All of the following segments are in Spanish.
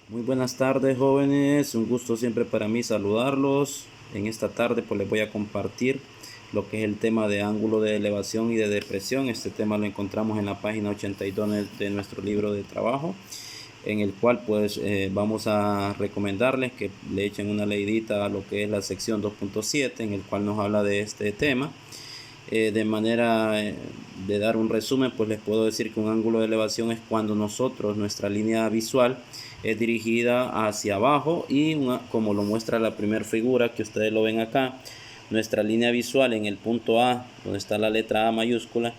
Muy buenas tardes, jóvenes, un gusto siempre para mí saludarlos. En esta tarde pues les voy a compartir lo que es el tema de ángulo de elevación y de depresión. Este tema lo encontramos en la página 82 de nuestro libro de trabajo, en el cual pues vamos a recomendarles que le echen una leidita a lo que es la sección 2.7, en el cual nos habla de este tema. De manera de dar un resumen, pues les puedo decir que un ángulo de elevación es cuando nuestra línea visual es dirigida hacia abajo y como lo muestra la primera figura que ustedes lo ven acá, nuestra línea visual en el punto A, donde está la letra A mayúscula,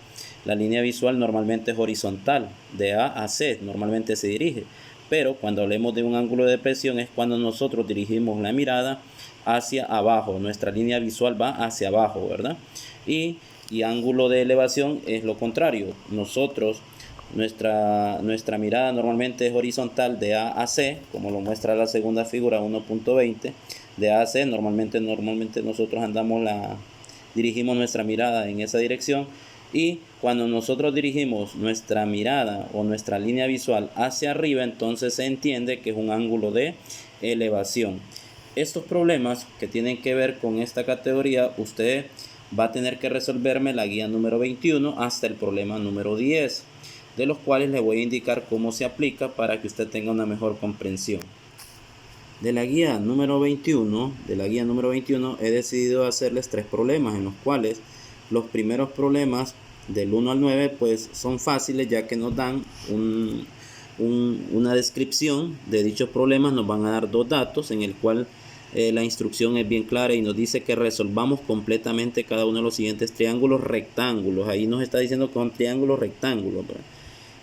la línea visual normalmente es horizontal, de A a C normalmente se dirige, pero cuando hablemos de un ángulo de depresión es cuando nosotros dirigimos la mirada hacia abajo, nuestra línea visual va hacia abajo, ¿verdad? Y ángulo de elevación es lo contrario, nuestra mirada normalmente es horizontal de A a C, como lo muestra la segunda figura 1.20, de A a C normalmente nosotros dirigimos nuestra mirada en esa dirección, y cuando nosotros dirigimos nuestra mirada o nuestra línea visual hacia arriba, entonces se entiende que es un ángulo de elevación. Estos problemas que tienen que ver con esta categoría, usted va a tener que resolverme la guía número 21 hasta el problema número 10, de los cuales le voy a indicar cómo se aplica para que usted tenga una mejor comprensión. De la guía número 21, he decidido hacerles 3 problemas, en los cuales los primeros problemas del 1 al 9 pues son fáciles, ya que nos dan una descripción de dichos problemas. Nos van a dar 2 datos en el cual la instrucción es bien clara y nos dice que resolvamos completamente cada uno de los siguientes triángulos rectángulos. Ahí nos está diciendo que son triángulos rectángulos, ¿verdad?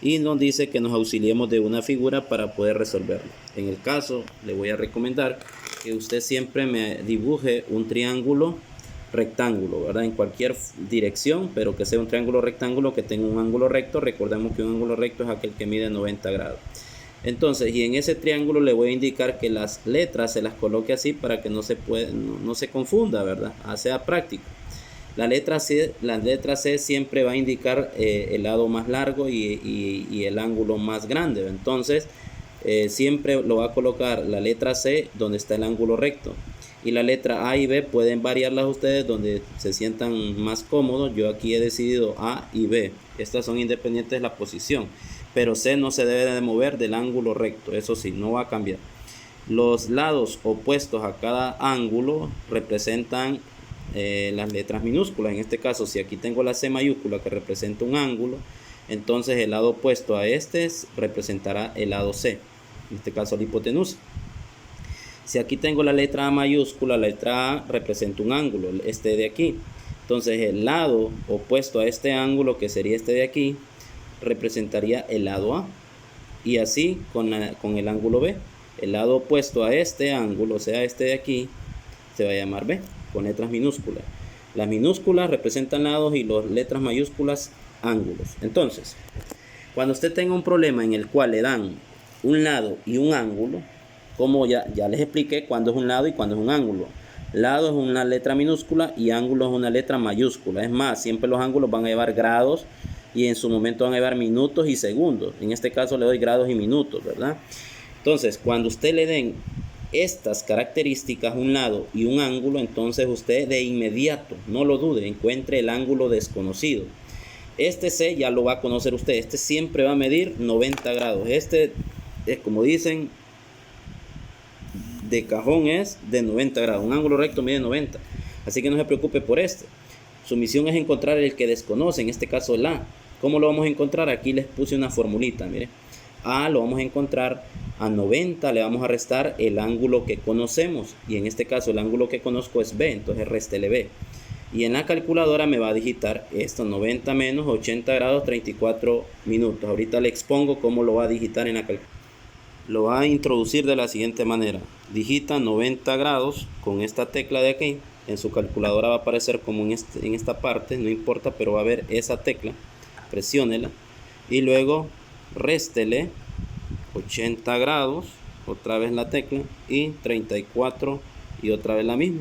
Y nos dice que nos auxiliemos de una figura para poder resolverlo. En el caso, le voy a recomendar que usted siempre me dibuje un triángulo rectángulo, ¿verdad? En cualquier dirección, pero que sea un triángulo rectángulo que tenga un ángulo recto. Recordemos que un ángulo recto es aquel que mide 90 grados. Entonces, y en ese triángulo le voy a indicar que las letras se las coloque así para que no se confunda, ¿verdad? Sea práctico. La letra C siempre va a indicar el lado más largo y el ángulo más grande. Entonces, siempre lo va a colocar la letra C donde está el ángulo recto. Y la letra A y B pueden variarlas ustedes donde se sientan más cómodos. Yo aquí he decidido A y B. Estas son independientes de la posición. Pero C no se debe de mover del ángulo recto. Eso sí, no va a cambiar. Los lados opuestos a cada ángulo representan las letras minúsculas. En este caso, si aquí tengo la C mayúscula que representa un ángulo, entonces el lado opuesto a este representará el lado C, en este caso la hipotenusa. Si aquí tengo la letra A mayúscula, la letra A representa un ángulo, este de aquí. Entonces el lado opuesto a este ángulo, que sería este de aquí, representaría el lado A. Y así con el ángulo B. El lado opuesto a este ángulo, o sea este de aquí, se va a llamar B, con letras minúsculas. Las minúsculas representan lados y las letras mayúsculas ángulos. Entonces, cuando usted tenga un problema en el cual le dan un lado y un ángulo, como ya les expliqué cuándo es un lado y cuándo es un ángulo. Lado es una letra minúscula y ángulo es una letra mayúscula. Es más, siempre los ángulos van a llevar grados y en su momento van a llevar minutos y segundos. En este caso le doy grados y minutos, ¿verdad? Entonces, cuando usted le den estas características, un lado y un ángulo, entonces usted de inmediato, no lo dude, encuentre el ángulo desconocido. Este C ya lo va a conocer usted. Este siempre va a medir 90 grados. Este es, como dicen, de cajón es de 90 grados. Un ángulo recto mide 90. Así que no se preocupe por este. Su misión es encontrar el que desconoce, en este caso el A. ¿Cómo lo vamos a encontrar? Aquí les puse una formulita, mire. A lo vamos a encontrar a 90, le vamos a restar el ángulo que conocemos. Y en este caso el ángulo que conozco es B, entonces réstele B. Y en la calculadora me va a digitar esto, 90 menos 80 grados 34 minutos. Ahorita le expongo cómo lo va a digitar en la calculadora. Lo va a introducir de la siguiente manera. Digita 90 grados con esta tecla de aquí. En su calculadora va a aparecer como en esta parte, no importa, pero va a ver esa tecla. Presiónela y luego réstele 80 grados, otra vez la tecla, y 34 y otra vez la misma.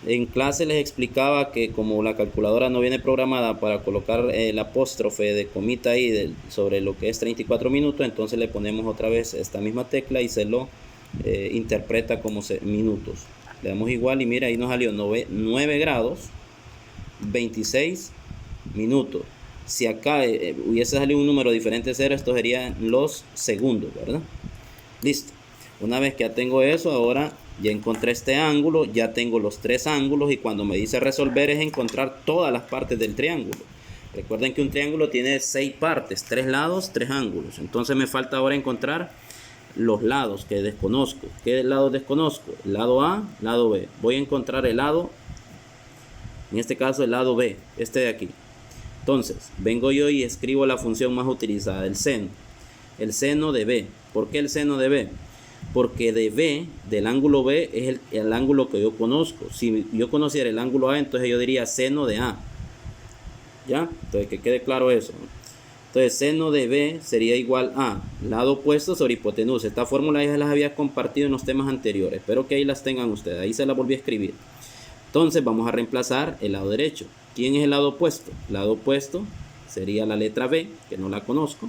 En clase les explicaba que como la calculadora no viene programada para colocar el apóstrofe de comita ahí sobre lo que es 34 minutos, entonces le ponemos otra vez esta misma tecla y se lo interpreta como minutos. Le damos igual y mira, ahí nos salió 9 grados 26 minutos. Si acá hubiese salido un número diferente de 0, estos serían los segundos, ¿verdad? Listo. Una vez que ya tengo eso, ahora ya encontré este ángulo, ya tengo los 3 ángulos y cuando me dice resolver es encontrar todas las partes del triángulo. Recuerden que un triángulo tiene 6 partes, 3 lados, 3 ángulos. Entonces me falta ahora encontrar los lados que desconozco. ¿Qué lados desconozco? Lado A, lado B. Voy a encontrar el lado, en este caso el lado B, este de aquí. Entonces, vengo yo y escribo la función más utilizada, el seno. El seno de B. ¿Por qué el seno de B? Porque de B, del ángulo B, es el ángulo que yo conozco. Si yo conociera el ángulo A, entonces yo diría seno de A. ¿Ya? Entonces, que quede claro eso. Entonces, seno de B sería igual a lado opuesto sobre hipotenusa. Esta fórmula ya las había compartido en los temas anteriores. Espero que ahí las tengan ustedes. Ahí se las volví a escribir. Entonces, vamos a reemplazar el lado derecho. ¿Quién es el lado opuesto? El lado opuesto sería la letra B, que no la conozco.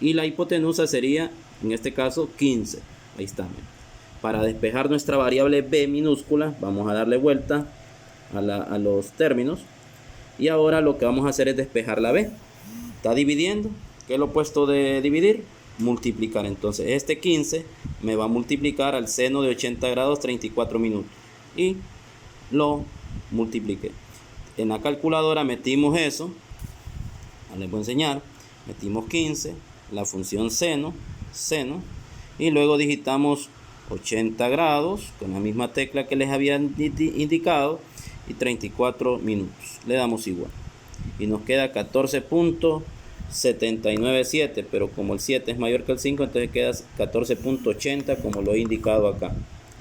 Y la hipotenusa sería, en este caso, 15. Ahí está. Para despejar nuestra variable B minúscula, vamos a darle vuelta a los términos. Y ahora lo que vamos a hacer es despejar la B. Está dividiendo. ¿Qué es lo opuesto de dividir? Multiplicar. Entonces este 15 me va a multiplicar al seno de 80 grados 34 minutos. Y lo multipliqué. En la calculadora metimos eso. Les voy a enseñar. Metimos 15. La función seno. Y luego digitamos 80 grados con la misma tecla que les había indicado. Y 34 minutos. Le damos igual. Y nos queda 14.797, pero como el 7 es mayor que el 5, entonces queda 14.80 como lo he indicado acá.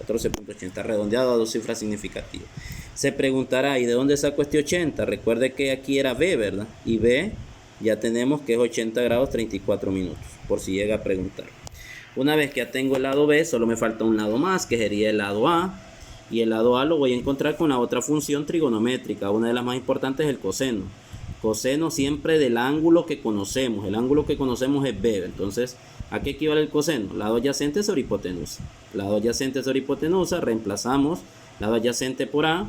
14.80 redondeado a 2 cifras significativas. Se preguntará, ¿y de dónde saco este 80? Recuerde que aquí era B, ¿verdad? Y B ya tenemos que es 80 grados 34 minutos, por si llega a preguntar. Una vez que ya tengo el lado B, solo me falta un lado más, que sería el lado A. Y el lado A lo voy a encontrar con la otra función trigonométrica. Una de las más importantes es el coseno. Coseno siempre del ángulo que conocemos. El ángulo que conocemos es B. Entonces, ¿a qué equivale el coseno? Lado adyacente sobre hipotenusa. Lado adyacente sobre hipotenusa, reemplazamos lado adyacente por A.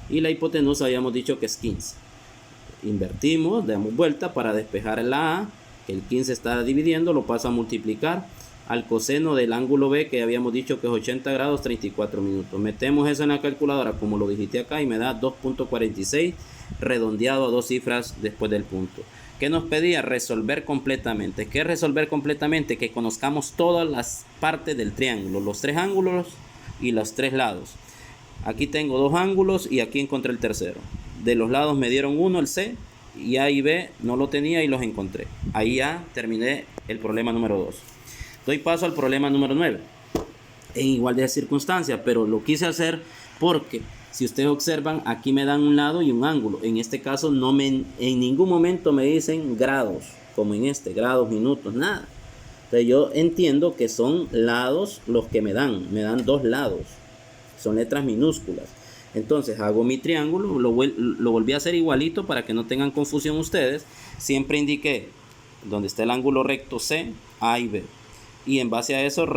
Y la hipotenusa habíamos dicho que es 15. Invertimos, damos vuelta para despejar la A. Que el 15 está dividiendo, lo paso a multiplicar al coseno del ángulo B, que habíamos dicho que es 80 grados 34 minutos. Metemos eso en la calculadora como lo digité acá y me da 2.46 redondeado a 2 cifras después del punto. ¿Qué nos pedía? Resolver completamente. ¿Qué es resolver completamente? Que conozcamos todas las partes del triángulo, los 3 ángulos y los 3 lados. Aquí tengo 2 ángulos y aquí encontré el tercero. De los lados me dieron uno, el C, y A y B no lo tenía y los encontré. Ahí ya terminé el problema número 2. Doy paso al problema número 9. En igual de circunstancias, pero lo quise hacer porque si ustedes observan, aquí me dan un lado y un ángulo. En este caso en ningún momento me dicen grados, como en este, grados, minutos, nada. Entonces yo entiendo que son lados los que me dan 2 lados. Son letras minúsculas. Entonces hago mi triángulo, lo volví a hacer igualito para que no tengan confusión ustedes. Siempre indiqué donde está el ángulo recto C, A y B. Y en base a eso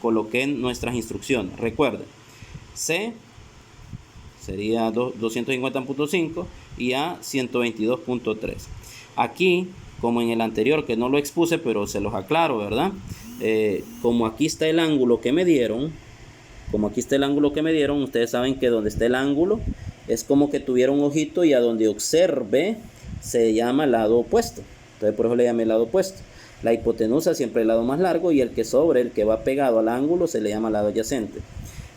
coloqué nuestras instrucciones. Recuerden, C sería 250.5 y A 122.3. Aquí, como en el anterior que no lo expuse, pero se los aclaro, ¿verdad? Como aquí está el ángulo que me dieron, ustedes saben que donde está el ángulo es como que tuviera un ojito y a donde observe se llama lado opuesto. Entonces por eso le llamé lado opuesto. La hipotenusa siempre el lado más largo y el que sobre, el que va pegado al ángulo, se le llama lado adyacente.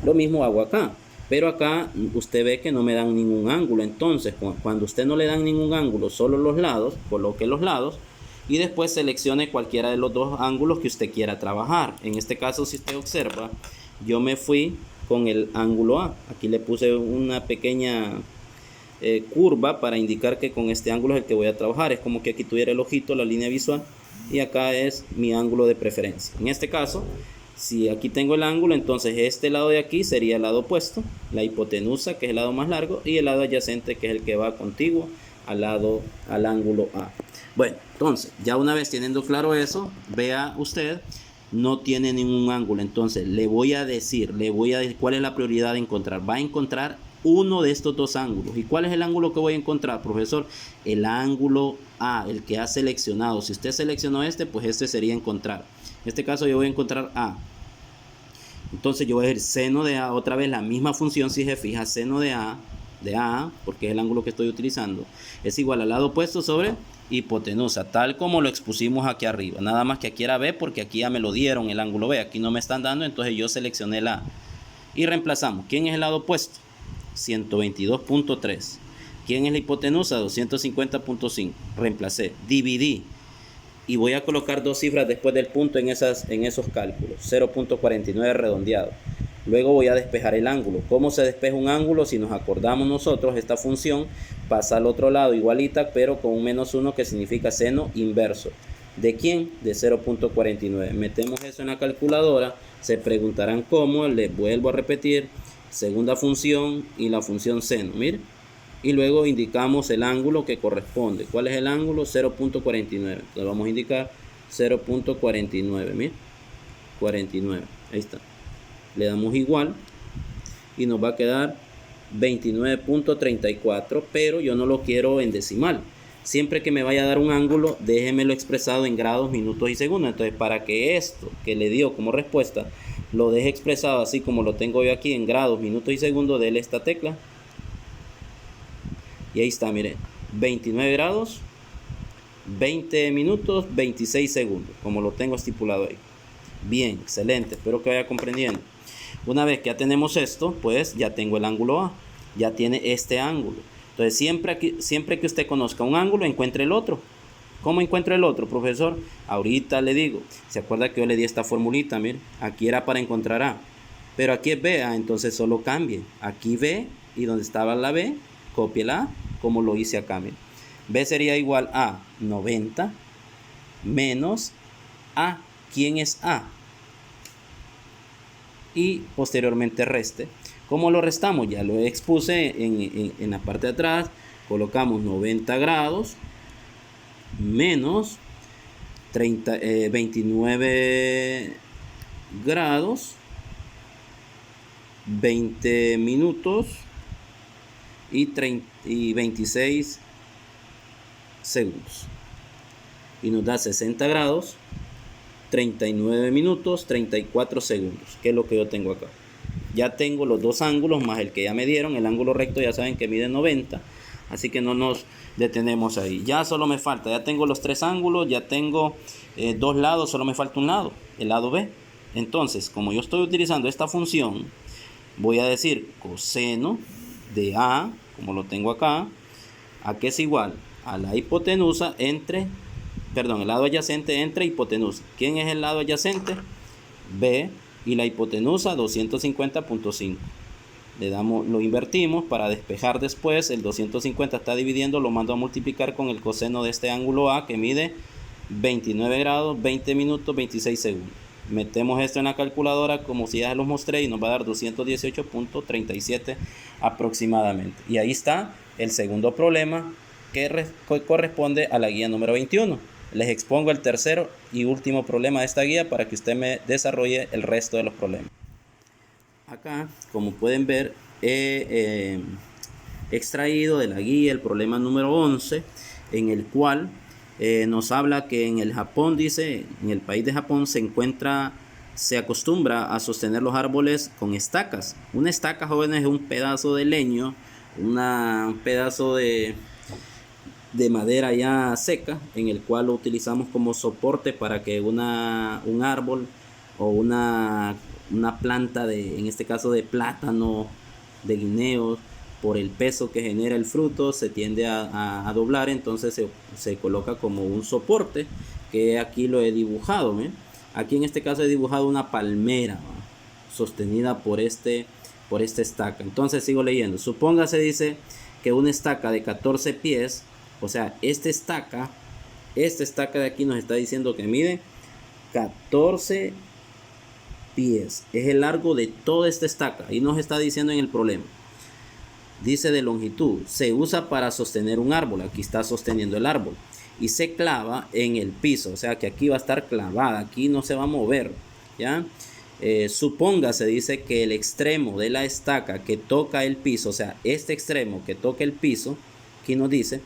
Lo mismo hago acá, pero acá usted ve que no me dan ningún ángulo. Entonces cuando usted no le dan ningún ángulo, solo los lados, coloque los lados y después seleccione cualquiera de los 2 ángulos que usted quiera trabajar. En este caso, si usted observa, yo me fui con el ángulo A. Aquí le puse una pequeña curva para indicar que con este ángulo es el que voy a trabajar. Es como que aquí tuviera el ojito, la línea visual, y acá es mi ángulo de preferencia. En este caso Si aquí tengo el ángulo, entonces este lado de aquí sería el lado opuesto, la hipotenusa, que es el lado más largo, y el lado adyacente, que es el que va contiguo al ángulo A. Bueno, entonces, ya una vez teniendo claro eso, vea usted, no tiene ningún ángulo. Entonces, le voy a decir cuál es la prioridad de encontrar. Va a encontrar uno de estos dos ángulos. ¿Y cuál es el ángulo que voy a encontrar, profesor? El ángulo A, el que ha seleccionado. Si usted seleccionó este, pues este sería encontrar. En este caso yo voy a encontrar A. Entonces yo voy a decir seno de A, otra vez la misma función, si se fija, seno de A, porque es el ángulo que estoy utilizando, es igual al lado opuesto sobre hipotenusa, tal como lo expusimos aquí arriba. Nada más que aquí era B, porque aquí ya me lo dieron el ángulo B, aquí no me están dando, entonces yo seleccioné la A. Y reemplazamos. ¿Quién es el lado opuesto? 122.3. ¿Quién es la hipotenusa? 250.5. Reemplacé, dividí. Y voy a colocar dos cifras después del punto en esos cálculos. 0.49 redondeado. Luego voy a despejar el ángulo. ¿Cómo se despeja un ángulo? Si nos acordamos nosotros, esta función pasa al otro lado igualita, pero con un menos 1 que significa seno inverso. ¿De quién? De 0.49. Metemos eso en la calculadora. Se preguntarán cómo. Les vuelvo a repetir. Segunda función y la función seno. Miren. Y luego indicamos el ángulo que corresponde. ¿Cuál es el ángulo? 0.49. Entonces vamos a indicar 0.49. Miren. 49. Ahí está. Le damos igual. Y nos va a quedar 29.34. Pero yo no lo quiero en decimal. Siempre que me vaya a dar un ángulo, déjemelo expresado en grados, minutos y segundos. Entonces, para que esto que le dio como respuesta lo deje expresado así como lo tengo yo aquí en grados, minutos y segundos, déle esta tecla. Y ahí está, miren, 29 grados, 20 minutos, 26 segundos, como lo tengo estipulado ahí. Bien, excelente, espero que vaya comprendiendo. Una vez que ya tenemos esto, pues ya tengo el ángulo A, ya tiene este ángulo. Entonces, siempre que usted conozca un ángulo, encuentre el otro. ¿Cómo encuentro el otro, profesor? Ahorita le digo. ¿Se acuerda que yo le di esta formulita? Mire, aquí era para encontrar A, pero aquí es B, entonces solo cambie. Aquí B, y donde estaba la B, cópiela como lo hice acá. Mire. B sería igual a 90 menos A. ¿Quién es A? Y posteriormente reste. ¿Cómo lo restamos? Ya lo expuse en la parte de atrás. Colocamos 90 grados menos 29 grados, 20 minutos y 26 segundos. Y nos da 60 grados, 39 minutos, 34 segundos, que es lo que yo tengo acá. Ya tengo los dos ángulos más el que ya me dieron. El ángulo recto ya saben que mide 90. Así que no nos detenemos ahí. Ya solo me falta, ya tengo los tres ángulos, ya tengo dos lados, solo me falta un lado, el lado B. Entonces, como yo estoy utilizando esta función, voy a decir coseno de A, como lo tengo acá, a que es igual a la hipotenusa entre, perdón, el lado adyacente entre hipotenusa. ¿Quién es el lado adyacente? B, y la hipotenusa 250.5. Le damos, lo invertimos para despejar después. El 250 está dividiendo, lo mando a multiplicar con el coseno de este ángulo A que mide 29 grados, 20 minutos, 26 segundos. Metemos esto en la calculadora como si ya los mostré y nos va a dar 218.37 aproximadamente. Y ahí está el segundo problema que corresponde a la guía número 21. Les expongo el tercero y último problema de esta guía para que usted me desarrolle el resto de los problemas. Acá, como pueden ver, he extraído de la guía el problema número 11, en el cual nos habla que en el Japón, dice, en el país de Japón se acostumbra a sostener los árboles con estacas. Una estaca, jóvenes, es un pedazo de leño, un pedazo de madera ya seca, en el cual lo utilizamos como soporte para que un árbol o una planta en este caso de plátano, de guineos, por el peso que genera el fruto, se tiende a doblar. Entonces se coloca como un soporte, que aquí lo he dibujado. Aquí en este caso he dibujado una palmera, ¿no?, sostenida por esta estaca. Entonces sigo leyendo. Supóngase, dice, que una estaca de 14 pies, o sea, esta estaca de aquí nos está diciendo que mide 14 pies. pies. Es el largo de toda esta estaca. Ahí nos está diciendo en el problema. Dice de longitud. Se usa para sostener un árbol. Aquí está sosteniendo el árbol. Y se clava en el piso. O sea que aquí va a estar clavada. Aquí no se va a mover. ¿Ya? Supóngase, dice que el extremo de la estaca que toca el piso, o sea, este extremo que toca el piso, aquí nos dice,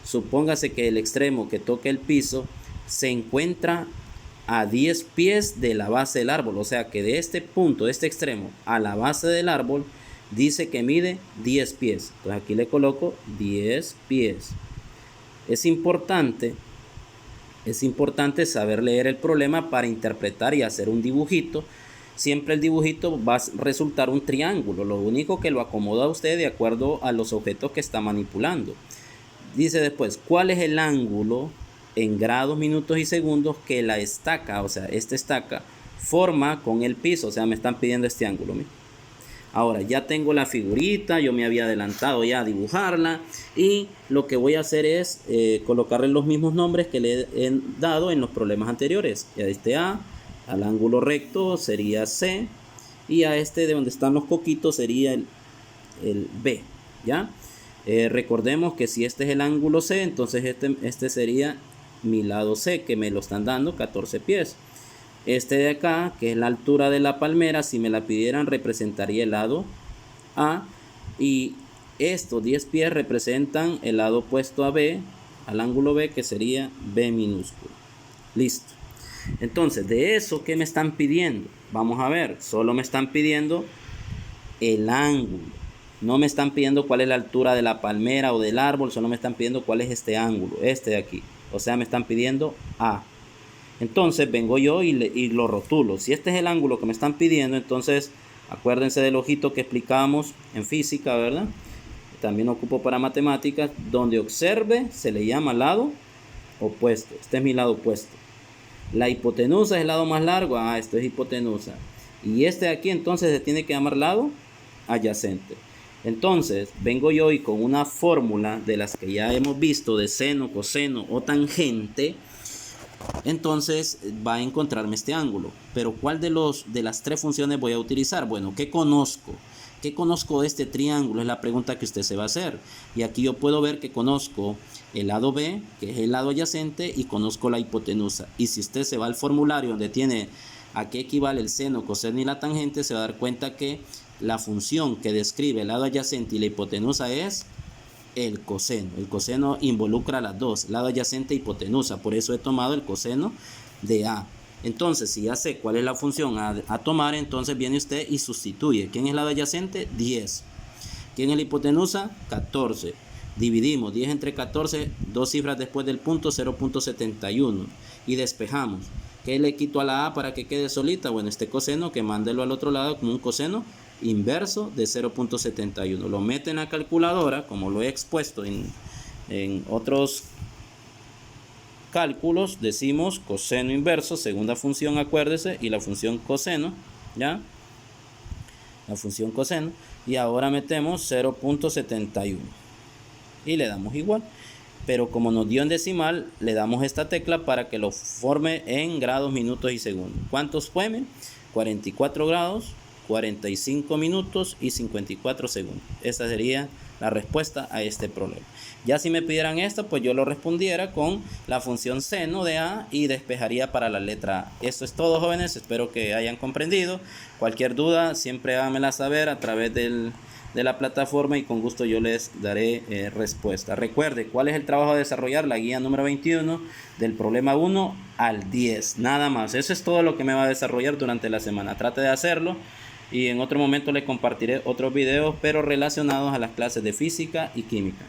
supóngase que el extremo que toca el piso se encuentra a 10 pies de la base del árbol. O sea que de este punto, de este extremo a la base del árbol, dice que mide 10 pies. Entonces aquí le coloco 10 pies. Es importante saber leer el problema para interpretar y hacer un dibujito. Siempre el dibujito va a resultar un triángulo. Lo único que lo acomoda a usted de acuerdo a los objetos que está manipulando. Dice después, ¿cuál es el ángulo en grados, minutos y segundos que la estaca, o sea, esta estaca, forma con el piso? O sea, me están pidiendo este ángulo. Mira. Ahora ya tengo la figurita, yo me había adelantado ya a dibujarla y lo que voy a hacer es colocarle los mismos nombres que le he dado en los problemas anteriores. A este A, al ángulo recto sería C y a este de donde están los coquitos sería el B, ¿ya? Recordemos que si este es el ángulo C, entonces este sería mi lado C, que me lo están dando 14 pies. Este de acá, que es la altura de la palmera, si me la pidieran, representaría el lado A. Y estos 10 pies representan el lado opuesto a B, al ángulo B, que sería B minúsculo. Listo. Entonces, de eso, ¿qué me están pidiendo? Vamos a ver, solo me están pidiendo el ángulo. No me están pidiendo cuál es la altura de la palmera o del árbol, solo me están pidiendo cuál es este ángulo, este de aquí. O sea, me están pidiendo A. Entonces vengo yo y lo rotulo. Si este es el ángulo que me están pidiendo, entonces acuérdense del ojito que explicamos en física, ¿verdad? También ocupo para matemáticas. Donde observe se le llama lado opuesto. Este es mi lado opuesto. La hipotenusa es el lado más largo. Esto es hipotenusa. Y este de aquí entonces se tiene que llamar lado adyacente. Entonces vengo yo y con una fórmula de las que ya hemos visto de seno, coseno o tangente, entonces va a encontrarme este ángulo. Pero ¿cuál de las tres funciones voy a utilizar? Bueno, ¿qué conozco? ¿Qué conozco de este triángulo? Es la pregunta que usted se va a hacer. Y aquí yo puedo ver que conozco el lado B, que es el lado adyacente, y conozco la hipotenusa. Y si usted se va al formulario donde tiene a qué equivale el seno, coseno y la tangente, se va a dar cuenta que la función que describe el lado adyacente y la hipotenusa es el coseno. El coseno involucra las dos, lado adyacente e hipotenusa. Por eso he tomado el coseno de A. Entonces, si ya sé cuál es la función a tomar, entonces viene usted y sustituye. ¿Quién es el lado adyacente? 10. ¿Quién es la hipotenusa? 14. Dividimos 10 entre 14, dos cifras después del punto, 0.71. Y despejamos. ¿Qué le quito a la A para que quede solita? Bueno, este coseno, que mándelo al otro lado como un coseno inverso de 0.71. Lo mete en la calculadora, como lo he expuesto en otros cálculos. Decimos coseno inverso, segunda función, acuérdese, y la función coseno, ¿ya? La función coseno. Y ahora metemos 0.71 y le damos igual. Pero como nos dio en decimal, le damos esta tecla para que lo forme en grados, minutos y segundos. ¿Cuántos fue? 44 grados, 45 minutos y 54 segundos. Esa sería la respuesta a este problema. Ya si me pidieran esto, pues yo lo respondiera con la función seno de A y despejaría para la letra A. Eso es todo, jóvenes. Espero que hayan comprendido. Cualquier duda, siempre háganmela saber a través de la plataforma y con gusto yo les daré respuesta. Recuerde, ¿cuál es el trabajo a desarrollar? La guía número 21 del problema 1 al 10. Nada más. Eso es todo lo que me va a desarrollar durante la semana. Trate de hacerlo. Y en otro momento le compartiré otros videos, pero relacionados a las clases de física y química.